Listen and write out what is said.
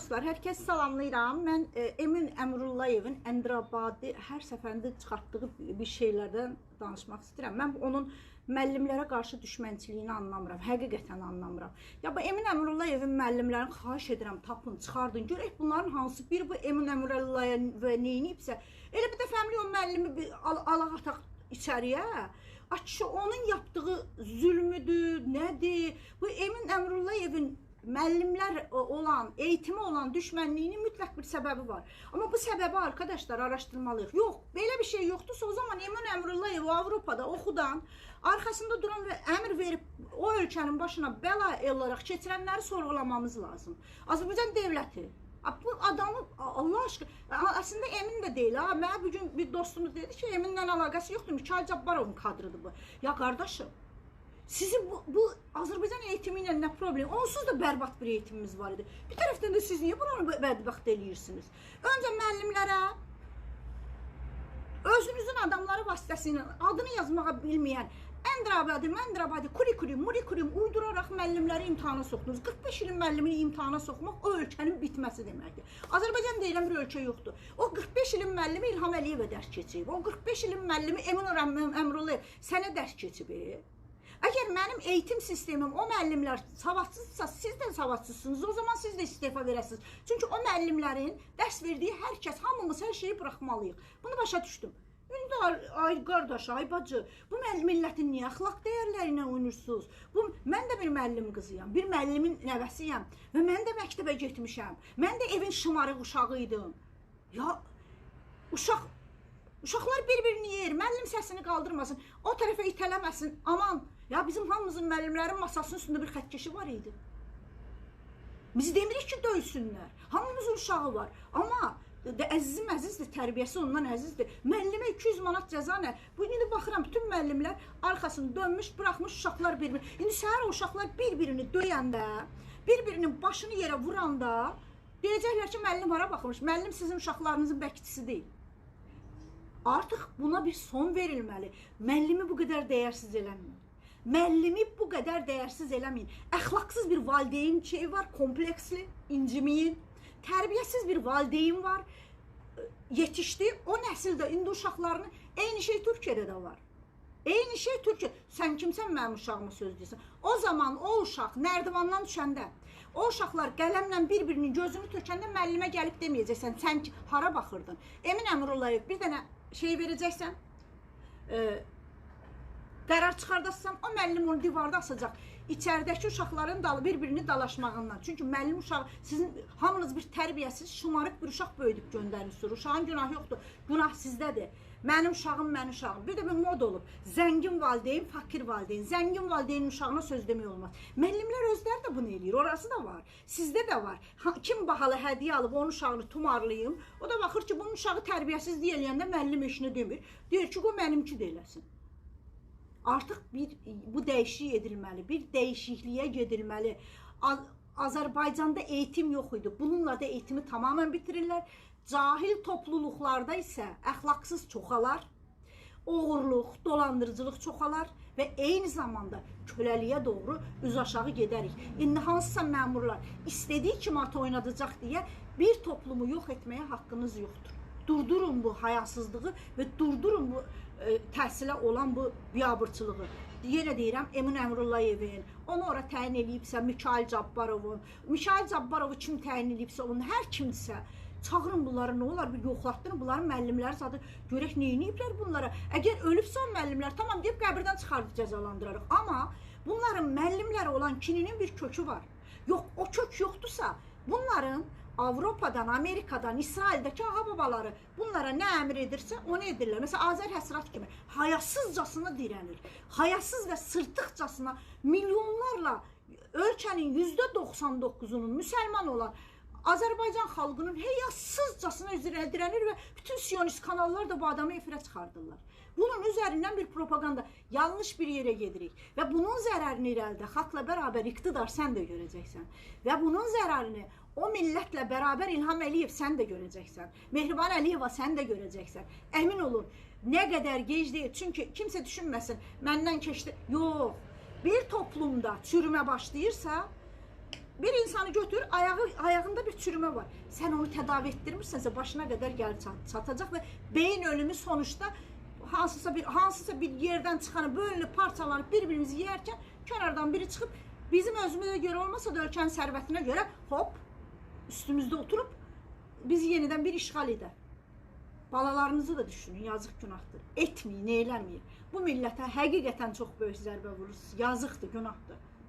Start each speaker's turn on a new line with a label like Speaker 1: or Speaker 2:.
Speaker 1: dostlar, hər kəs salamlayıram. Mən Emin Əmrullayevin Əndirabadi hər səfərində çıxartdığı bir şeylərdən danışmaq istəyirəm. Mən onun müəllimlərə qarşı düşmənçiliyini anlamıram, həqiqətən anlamıram. Ya bu Emin Əmrullayevin müəllimlərini xahiş edirəm, tapın, çıxardın. Görək bunların hansı biri bu Emin Əmrullayev neyinibsə, elə bir də fəmli o müəllimi alaq ataq içəriyə. Açışı onun yaptığı zülmüdür, nədir? Bu Emin Əmrullayevin müəllimlər olan, eğitimi olan düşmənliyinin mütləq bir səbəbi var. Amma bu səbəbi arkadaşlar araşdırmalıyıq. Yox, belə bir şey yoxdursa o zaman Emin Əmrullayev Avropada oxudan, arkasında duran və əmr verib o ölkənin başına bəla olaraq keçirənləri sorğulamamız lazım. Azərbaycan dövləti. Bu adamı Allah aşkına, aslında Emin de değil ha. Mən bugün bir dostumuz dedi ki, Emin'le alakası yoktur. Mikhail Cabbarov'un kadrıdır bu. Ya kardeşim, sizin bu Azərbaycan eğitimiyle ne problem? Onsuz da berbat bir eğitimimiz var idi. Bir taraftan da siz niye bunu bədbəxt eləyirsiniz? Önce müəllimlərə, özünüzün adamları vasitəsilə adını yazmağa bilməyən Əndirabadi, kuri, muri, uyduraraq müəllimləri imtihana soxdunuz. 45 ilin müəllimini imtihana soxmaq o ölkənin bitməsi deməkdir. Azərbaycan deyilən bir ölkə yoxdur. O 45 ilin müəllimi İlham Əliyevə dərs keçib. O 45 ilin müəllimi Emin Əmrullayev sənə dərs keçib. Əgər mənim eğitim sistemim o müəllimlər savadsızsa, siz də savadsızsınız. O zaman siz də istefa verəsiniz. Çünki o müəllimlərin dərs verdiyi hər kəs, hamımız hər şeyi buraxmalıyıq. Bunu başa düşdüm. Ay qardaş, ay bacı, bu millətin niyə əxlaq dəyərlərinə oynursunuz? Mən də bir müəllim qızıyam, bir müəllimin nəvəsiyəm və mən də məktəbə getmişəm. Mən də evin şımarıq uşağıydım. Ya, uşaqlar bir-birini yer, müəllim səsini qaldırmasın, o tərəfə itələməsin, aman. Ya, bizim hamımızın müəllimlərin masasının üstündə bir xətkeşi var idi. Biz demirik ki, döysünlər, hamımızın uşağı var, amma əzizim əzizdir, tərbiyəsi ondan əzizdir. Müəllimə 200 manat cəza nə? Bu indi baxıram, bütün müəllimlər arxasını dönmüş, bıraxmış uşaqlar bir-birini. İndi səhər uşaqlar bir-birini döyəndə, bir-birinin başını yerə vuranda deyəcəklər ki, müəllim hara baxmış? Müəllim sizin uşaqlarınızın bəkçisi deyil. Artıq buna bir son verilməli. Müəllimi bu qədər dəyərsiz eləməyin. Müəllimi bu qədər dəyərsiz eləməyin. Əxlaqsız bir valideyn şeyi var, kompleksli, inciməyin. Tərbiyəsiz bir valideyn var, yetişdi, o nəsildə indi uşaqlarını, eyni şey Türkiyədə də var. Eyni şey Türkiyə, sən kimsən mənim uşağıma söz deyirsən? O zaman o uşaq nərdivandan düşəndə, o uşaqlar qələmlə bir-birinin gözünü tökəndə müəllimə gəlib deməyəcəksən, sən hara baxırdın? Emin Əmrullayev bir dənə şey verəcəksən, qərar çıxardasın, o müəllim onu divarda asacaq. İçəridəki uşaqların bir-birini dalaşmağından. Çünki müəllim uşağı, sizin hamınız bir tərbiyəsiz, şımarıq bir uşaq böyüdüb göndərirsiniz. Uşağın günahı yoxdur, günah sizdədir. Mənim uşağım, mənim uşağım. Bir də bir mod olub. Zəngin valideyn, fakir valideyn. Zəngin valideynin uşağına söz demək olmaz. Müəllimlər özləri də bunu eləyir, orası da var. Sizdə də var. Kim bahalı hədiyyə alıb onun uşağını tumarlayım, o da baxır ki, bunun uşağı tərbiyəsizlik eləyəndə müəllim eşini demir. Deyir ki, o mənimki də eləsin. Artıq bu dəyişiklik edilməli, bir dəyişikliyə gedilməli. Azərbaycanda eğitim yox idi. Bununla da eğitimi tamamen bitirirlər. Cahil topluluqlarda isə əxlaqsız çoxalar, oğurluq, dolandırıcılıq çoxalar və eyni zamanda köləliyə doğru üz aşağı gedərik. İndi hansısa məmurlar istədiyi kimi at oynadacaq deyə bir toplumu yox etməyə haqqınız yoxdur. Durdurun bu hayasızlığı və durdurun bu təhsilə olan bu biabırçılığı. Yenə deyirəm, Emin Əmrullayevin, onu ora təyin eləyibsə, Mikhail Cabbarovu kim təyin eləyibsə, onun hər kimdirsə, çağırın bunları, nə olar, bir yoxlatdırın, bunların müəllimləri zadı, görək neyiniyiblər bunlara. Əgər ölübsə o müəllimlər, tamam deyib qəbirdən çıxardıb cəzalandırarıq. Amma bunların müəllimləri olan kininin bir kökü var. Yox, o kök yoxdursa, bunların Avropadan, Amerikadan, İsraildəki ağa babaları bunlara nə əmr edirsə, onu edirlər. Məsələn, Azər Həsrat kimi hayasızcasına dirənir. Hayasız və sırtıqcasına milyonlarla ölkənin %99'unun müsəlman olan Azərbaycan xalqının həyasızcasına dirənir və bütün siyonist kanallar da bu adamı efirə çıxardırlar. Bunun üzərindən bir propaganda, yanlış bir yerə gedirik və bunun zərərini irəlidə xalqla bərabər iqtidar sən də görəcəksən və bunun zərərini o millətlə bərabər İlham Əliyev sən də görəcəksən, Mehriban Əliyeva sən də görəcəksən. Əmin olun, nə qədər gec deyil, çünki kimsə düşünməsin, məndən keçdi. Yox, bir toplumda çürümə başlayırsa, Bir insanı götür, ayağında bir çürümə var. Sən onu tədavi etdirmirsənsə başına qədər gəlib çatacaq və beyin ölümü sonuçta hansısa bir yerdən çıxanı böyle parçalanıp bir-birimizi yeyərkən kənardan biri çıxıb bizim özümüzə görə olmasa da ölkənin sərvətinə görə hop üstümüzdə oturup bizi yenidən bir işğal edər. Balalarınızı da düşünün, yazıq günahdır. Etməyin, eləməyin. Bu millətə həqiqətən çox böyük zərbə vurursunuz. Yazıqdır, günahdır.